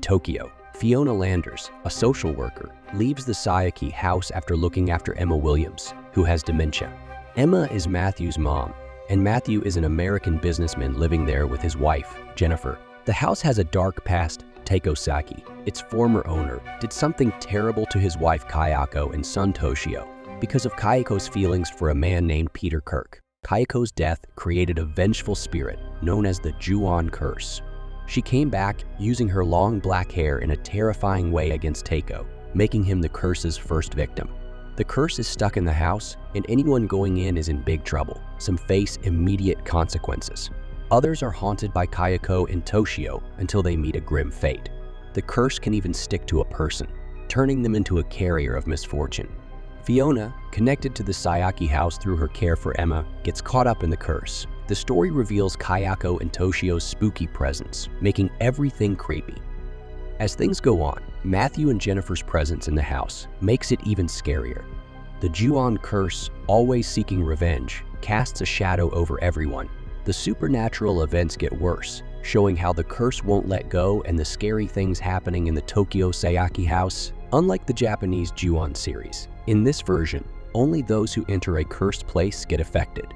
Tokyo, Fiona Landers, a social worker, leaves the Sayaki house after looking after Emma Williams, who has dementia. Emma is Matthew's mom, and Matthew is an American businessman living there with his wife, Jennifer. The house has a dark past. Takeo Saki, its former owner, did something terrible to his wife Kayako and son Toshio because of Kayako's feelings for a man named Peter Kirk. Kayako's death created a vengeful spirit known as the Ju-on curse. She came back using her long black hair in a terrifying way against Takeo, making him the curse's first victim. The curse is stuck in the house, and anyone going in is in big trouble. Some face immediate consequences. Others are haunted by Kayako and Toshio until they meet a grim fate. The curse can even stick to a person, turning them into a carrier of misfortune. Fiona, connected to the Sayaki house through her care for Emma, gets caught up in the curse. The story reveals Kayako and Toshio's spooky presence, making everything creepy. As things go on, Matthew and Jennifer's presence in the house makes it even scarier. The Ju-on curse, always seeking revenge, casts a shadow over everyone. The supernatural events get worse, showing how the curse won't let go and the scary things happening in the Tokyo Sayaki house. Unlike the Japanese Ju-on series, in this version, only those who enter a cursed place get affected.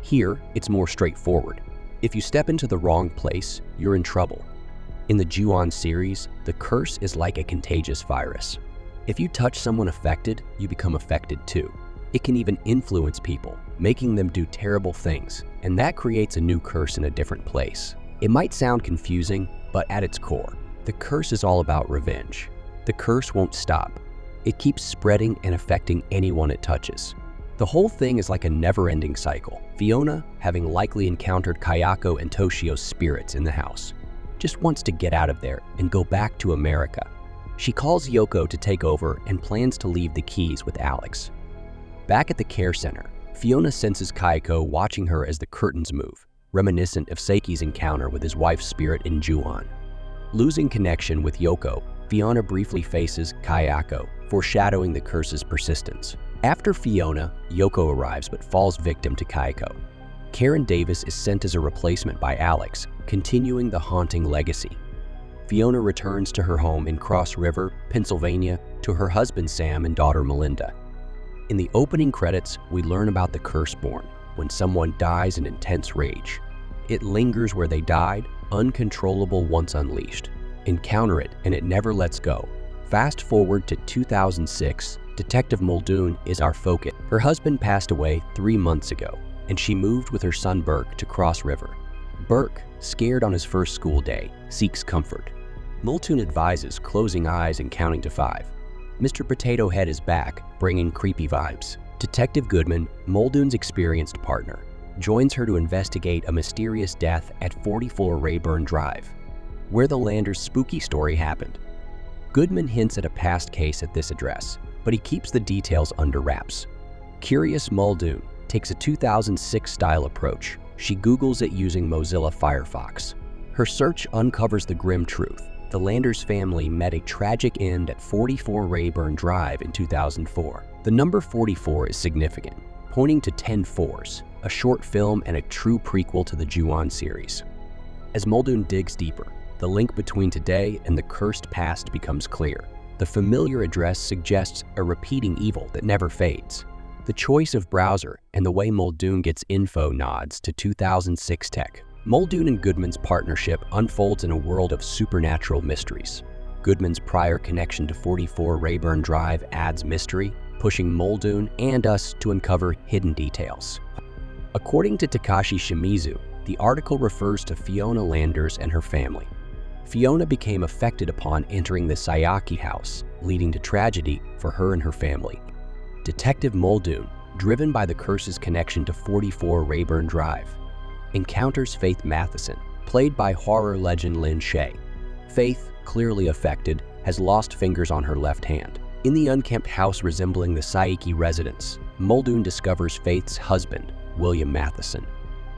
Here, it's more straightforward. If you step into the wrong place, you're in trouble. In the Ju-on series, the curse is like a contagious virus. If you touch someone affected, you become affected too. It can even influence people, making them do terrible things, and that creates a new curse in a different place. It might sound confusing, but at its core, the curse is all about revenge. The curse won't stop. It keeps spreading and affecting anyone it touches. The whole thing is like a never-ending cycle. Fiona, having likely encountered Kayako and Toshio's spirits in the house, just wants to get out of there and go back to America. She calls Yoko to take over and plans to leave the keys with Alex. Back at the care center, Fiona senses Kayako watching her as the curtains move, reminiscent of Seiki's encounter with his wife's spirit in Ju-on. Losing connection with Yoko, Fiona briefly faces Kayako, foreshadowing the curse's persistence. After Fiona, Yoko arrives but falls victim to Kayako. Karen Davis is sent as a replacement by Alex, continuing the haunting legacy. Fiona returns to her home in Cross River, Pennsylvania, to her husband Sam and daughter Melinda. In the opening credits, we learn about the curse born, when someone dies in intense rage. It lingers where they died, uncontrollable once unleashed. Encounter it, and it never lets go. Fast forward to 2006, Detective Muldoon is our focus. Her husband passed away 3 months ago, and she moved with her son Burke to Cross River. Burke, scared on his first school day, seeks comfort. Muldoon advises closing eyes and counting to 5. Mr. Potato Head is back, bringing creepy vibes. Detective Goodman, Muldoon's experienced partner, joins her to investigate a mysterious death at 44 Rayburn Drive, where the Landers' spooky story happened. Goodman hints at a past case at this address, but he keeps the details under wraps. Curious Muldoon takes a 2006-style approach. She Googles it using Mozilla Firefox. Her search uncovers the grim truth. The Landers family met a tragic end at 44 Rayburn Drive in 2004. The number 44 is significant, pointing to 10 Fours, a short film and a true prequel to the Ju-on series. As Muldoon digs deeper, the link between today and the cursed past becomes clear. The familiar address suggests a repeating evil that never fades. The choice of browser and the way Muldoon gets info nods to 2006 tech. Muldoon and Goodman's partnership unfolds in a world of supernatural mysteries. Goodman's prior connection to 44 Rayburn Drive adds mystery, pushing Muldoon and us to uncover hidden details. According to Takashi Shimizu, the article refers to Fiona Landers and her family. Fiona became affected upon entering the Sayaki house, leading to tragedy for her and her family. Detective Muldoon, driven by the curse's connection to 44 Rayburn Drive, encounters Faith Matheson, played by horror legend Lin Shaye. Faith, clearly affected, has lost fingers on her left hand. In the unkempt house resembling the Sayaki residence, Muldoon discovers Faith's husband, William Matheson.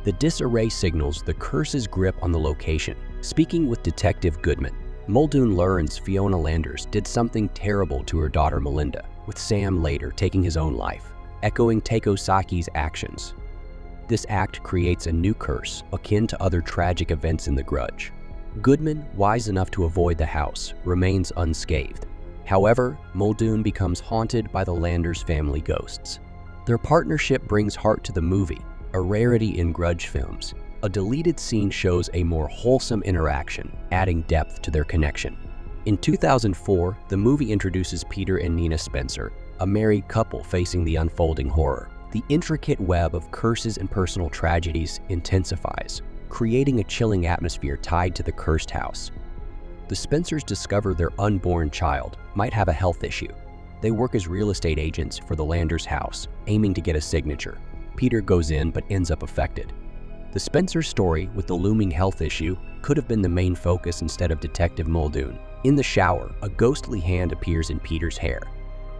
The disarray signals the curse's grip on the location. Speaking with Detective Goodman, Muldoon learns Fiona Landers did something terrible to her daughter Melinda, with Sam later taking his own life, echoing Takeo Saki's actions. This act creates a new curse akin to other tragic events in The Grudge. Goodman, wise enough to avoid the house, remains unscathed. However, Muldoon becomes haunted by the Landers family ghosts. Their partnership brings heart to the movie, a rarity in grudge films. A deleted scene shows a more wholesome interaction, adding depth to their connection. In 2004, the movie introduces Peter and Nina Spencer, a married couple facing the unfolding horror. The intricate web of curses and personal tragedies intensifies, creating a chilling atmosphere tied to the cursed house. The Spencers discover their unborn child might have a health issue. They work as real estate agents for the Landers house, aiming to get a signature. Peter goes in but ends up affected. The Spencer story with the looming health issue could have been the main focus instead of Detective Muldoon. In the shower, a ghostly hand appears in Peter's hair,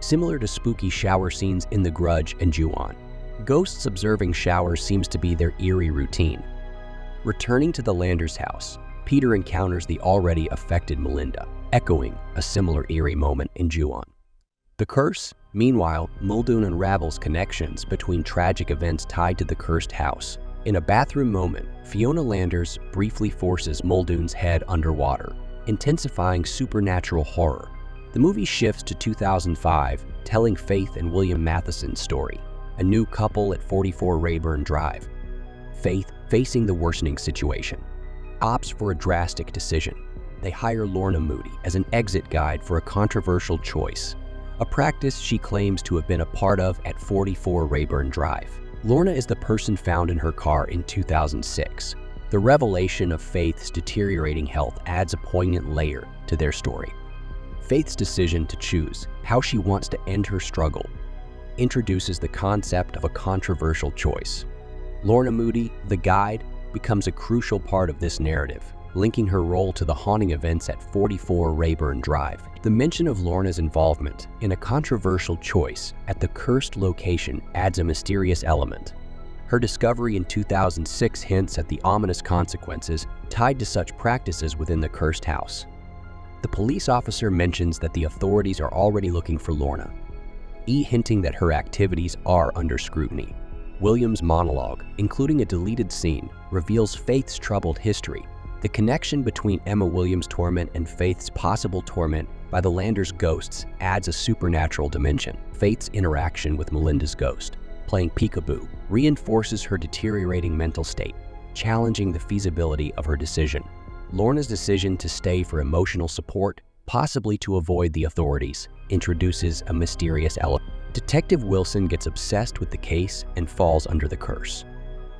similar to spooky shower scenes in The Grudge and Ju-on. Ghosts observing showers seems to be their eerie routine. Returning to the Landers house, Peter encounters the already affected Melinda, echoing a similar eerie moment in Ju-on. The curse? Meanwhile, Muldoon unravels connections between tragic events tied to the cursed house. In a bathroom moment, Fiona Landers briefly forces Muldoon's head underwater, intensifying supernatural horror. The movie shifts to 2005, telling Faith and William Matheson's story, a new couple at 44 Rayburn Drive. Faith, facing the worsening situation, opts for a drastic decision. They hire Lorna Moody as an exit guide for a controversial choice, a practice she claims to have been a part of at 44 Rayburn Drive. Lorna is the person found in her car in 2006. The revelation of Faith's deteriorating health adds a poignant layer to their story. Faith's decision to choose how she wants to end her struggle introduces the concept of a controversial choice. Lorna Moody, the guide, becomes a crucial part of this narrative, linking her role to the haunting events at 44 Rayburn Drive. The mention of Lorna's involvement in a controversial choice at the cursed location adds a mysterious element. Her discovery in 2006 hints at the ominous consequences tied to such practices within the cursed house. The police officer mentions that the authorities are already looking for Lorna, hinting that her activities are under scrutiny. Williams' monologue, including a deleted scene, reveals Faith's troubled history. The connection between Emma Williams' torment and Faith's possible torment by the Landers ghosts adds a supernatural dimension. Faith's interaction with Melinda's ghost, playing peekaboo, reinforces her deteriorating mental state, challenging the feasibility of her decision. Lorna's decision to stay for emotional support, possibly to avoid the authorities, introduces a mysterious element. Detective Wilson gets obsessed with the case and falls under the curse.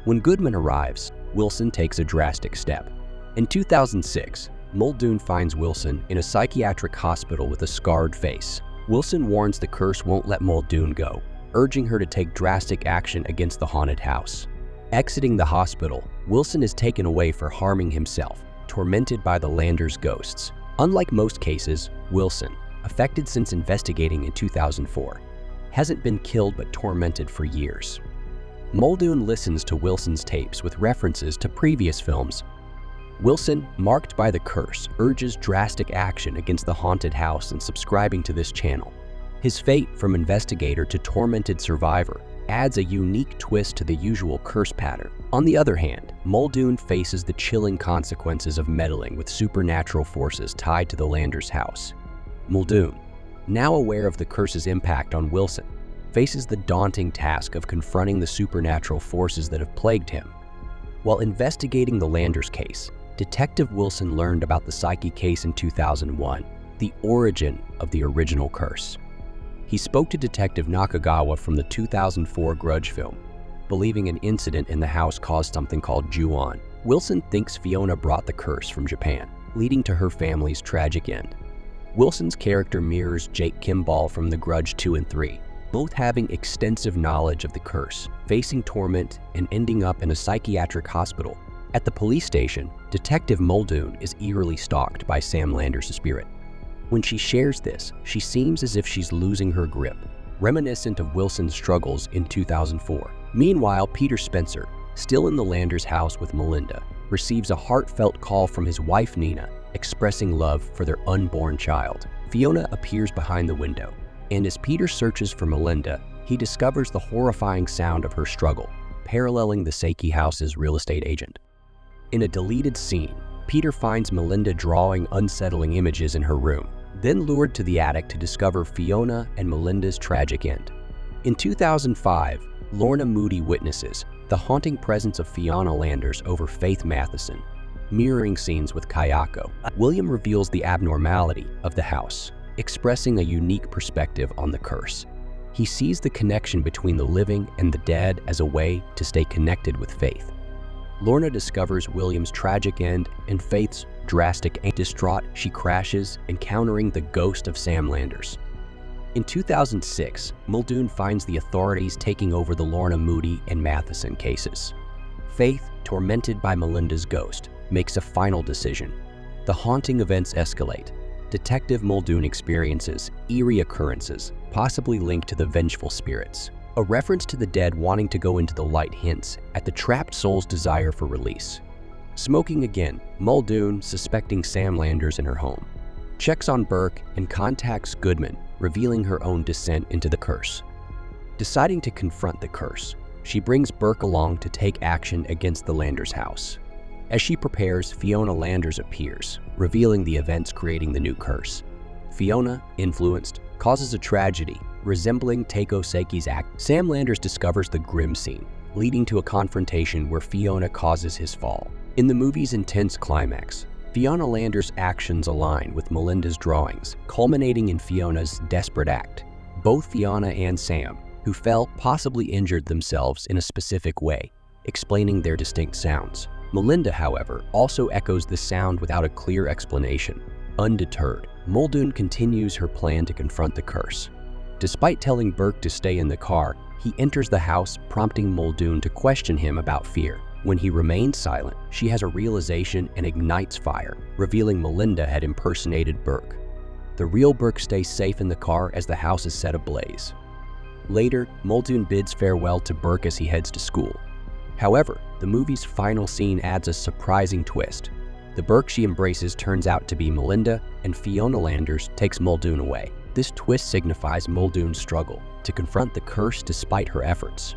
When Goodman arrives, Wilson takes a drastic step. In 2006, Muldoon finds Wilson in a psychiatric hospital with a scarred face. Wilson warns the curse won't let Muldoon go, urging her to take drastic action against the haunted house. Exiting the hospital, Wilson is taken away for harming himself, tormented by the Landers ghosts. Unlike most cases, Wilson, affected since investigating in 2004, hasn't been killed but tormented for years. Muldoon listens to Wilson's tapes with references to previous films. Wilson, marked by the curse, urges drastic action against the haunted house and subscribing to this channel. His fate from investigator to tormented survivor adds a unique twist to the usual curse pattern. On the other hand, Muldoon faces the chilling consequences of meddling with supernatural forces tied to the Landers house. Muldoon, now aware of the curse's impact on Wilson, faces the daunting task of confronting the supernatural forces that have plagued him. While investigating the Landers case, Detective Wilson learned about the Psyche case in 2001, the origin of the original curse. He spoke to Detective Nakagawa from the 2004 Grudge film, believing an incident in the house caused something called Ju-on. Wilson thinks Fiona brought the curse from Japan, leading to her family's tragic end. Wilson's character mirrors Jake Kimball from The Grudge 2 and 3, both having extensive knowledge of the curse, facing torment, and ending up in a psychiatric hospital. At the police station, Detective Muldoon is eerily stalked by Sam Landers' spirit. When she shares this, she seems as if she's losing her grip, reminiscent of Wilson's struggles in 2004. Meanwhile, Peter Spencer, still in the Landers house with Melinda, receives a heartfelt call from his wife Nina, expressing love for their unborn child. Fiona appears behind the window, and as Peter searches for Melinda, he discovers the horrifying sound of her struggle, paralleling the Psyche house's real estate agent. In a deleted scene, Peter finds Melinda drawing unsettling images in her room, then lured to the attic to discover Fiona and Melinda's tragic end. In 2005, Lorna Moody witnesses the haunting presence of Fiona Landers over Faith Matheson, mirroring scenes with Kayako. William reveals the abnormality of the house, expressing a unique perspective on the curse. He sees the connection between the living and the dead as a way to stay connected with Faith. Lorna discovers William's tragic end and Faith's drastic end. Distraught, she crashes, encountering the ghost of Sam Landers. In 2006, Muldoon finds the authorities taking over the Lorna Moody and Matheson cases. Faith, tormented by Melinda's ghost, makes a final decision. The haunting events escalate. Detective Muldoon experiences eerie occurrences, possibly linked to the vengeful spirits. A reference to the dead wanting to go into the light hints at the trapped soul's desire for release. Smoking again, Muldoon, suspecting Sam Landers in her home, checks on Burke and contacts Goodman, revealing her own descent into the curse. Deciding to confront the curse, she brings Burke along to take action against the Landers house. As she prepares, Fiona Landers appears, revealing the events creating the new curse. Fiona, influenced, causes a tragedy resembling Takeo Saki's act. Sam Landers discovers the grim scene, leading to a confrontation where Fiona causes his fall. In the movie's intense climax, Fiona Landers' actions align with Melinda's drawings, culminating in Fiona's desperate act. Both Fiona and Sam, who fell, possibly injured themselves in a specific way, explaining their distinct sounds. Melinda, however, also echoes the sound without a clear explanation. Undeterred, Muldoon continues her plan to confront the curse. Despite telling Burke to stay in the car, he enters the house, prompting Muldoon to question him about fear. When he remains silent, she has a realization and ignites fire, revealing Melinda had impersonated Burke. The real Burke stays safe in the car as the house is set ablaze. Later, Muldoon bids farewell to Burke as he heads to school. However, the movie's final scene adds a surprising twist. The Burke she embraces turns out to be Melinda, and Fiona Landers takes Muldoon away. This twist signifies Muldoon's struggle to confront the curse despite her efforts.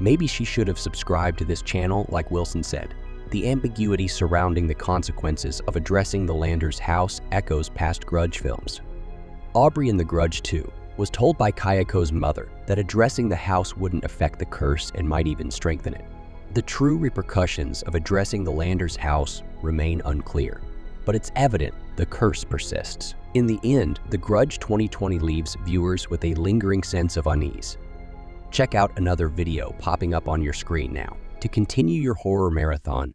Maybe she should have subscribed to this channel, like Wilson said. The ambiguity surrounding the consequences of addressing the Landers house echoes past Grudge films. Aubrey in The Grudge 2 was told by Kayako's mother that addressing the house wouldn't affect the curse and might even strengthen it. The true repercussions of addressing the Landers house remain unclear, but it's evident the curse persists. In the end, The Grudge 2020 leaves viewers with a lingering sense of unease. Check out another video popping up on your screen now. To continue your horror marathon,